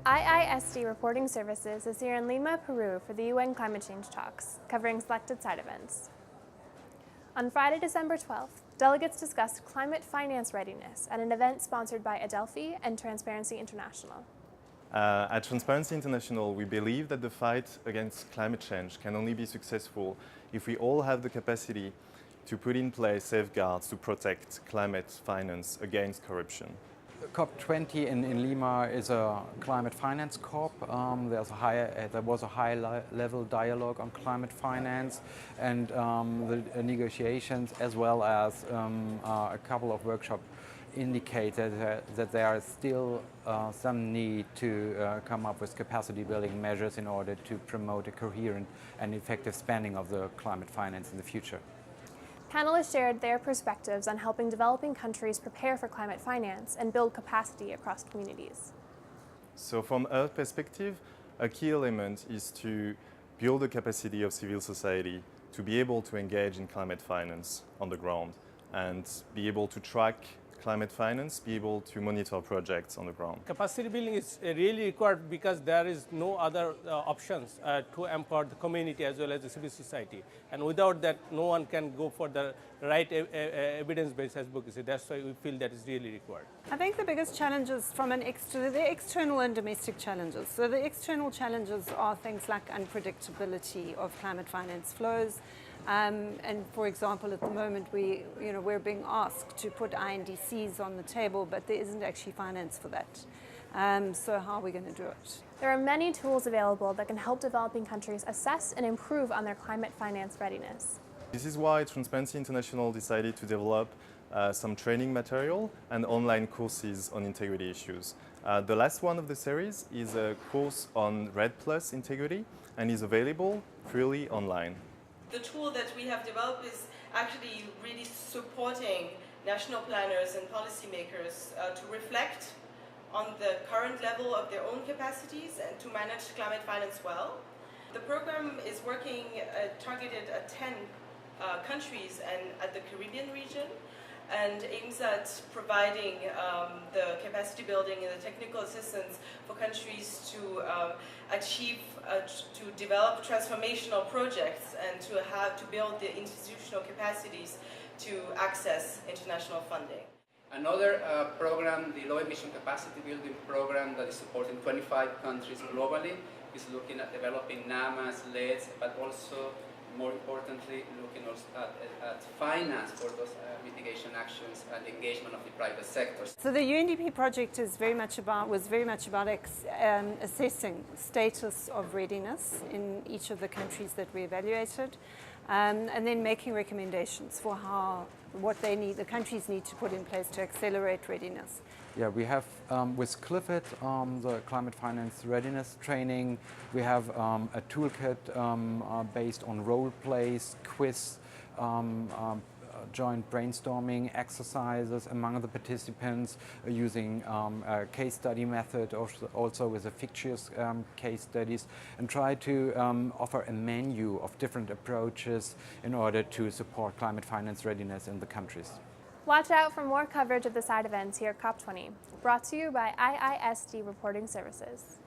IISD Reporting Services is here in Lima, Peru for the UN Climate Change Talks, covering selected side events. On Friday, December 12th, delegates discussed climate finance readiness at an event sponsored by Adelphi and Transparency International. At Transparency International, we believe that the fight against climate change can only be successful if we all have the capacity to put in place safeguards to protect climate finance against corruption. COP20 in Lima is a climate finance COP. There was a high-level dialogue on climate finance, and the negotiations as well as a couple of workshops indicated that there is still some need to come up with capacity-building measures in order to promote a coherent and effective spending of the climate finance in the future. Panelists shared their perspectives on helping developing countries prepare for climate finance and build capacity across communities. So from our perspective, a key element is to build the capacity of civil society to be able to engage in climate finance on the ground and be able to track climate finance, be able to monitor projects on the ground. Capacity building is really required because there is no other options to empower the community as well as the civil society. And without that, no one can go for the right evidence-based advocacy. That's why we feel that is really required. I think the biggest challenges from the external and domestic challenges. So the external challenges are things like unpredictability of climate finance flows. And for example, at the moment, we're being asked to put INDCs on the table, but there isn't actually finance for that. So how are we going to do it? There are many tools available that can help developing countries assess and improve on their climate finance readiness. This is why Transparency International decided to develop some training material and online courses on integrity issues. The last one of the series is a course on RED+ integrity and is available freely online. The tool that we have developed is actually really supporting national planners and policymakers to reflect on the current level of their own capacities and to manage climate finance well. The program is working targeted at 10 countries and at the Caribbean region, and aims at providing the capacity building and the technical assistance for countries to to develop transformational projects and to build the institutional capacities to access international funding. Another program, the Low Emission Capacity Building Program that is supporting 25 countries globally, is looking at developing NAMAs, LEDs, but also, more importantly, looking also at finance for those mitigation actions and engagement of the private sector. So the UNDP project was very much about assessing status of readiness in each of the countries that we evaluated, and then making recommendations for what the countries need to put in place to accelerate readiness. Yeah, we have with Clifford the climate finance readiness training. We have a toolkit based on role plays, quiz, joint brainstorming exercises among the participants using a case study method, also with a fictitious case studies, and try to offer a menu of different approaches in order to support climate finance readiness in the countries. Watch out for more coverage of the side events here at COP20, brought to you by IISD Reporting Services.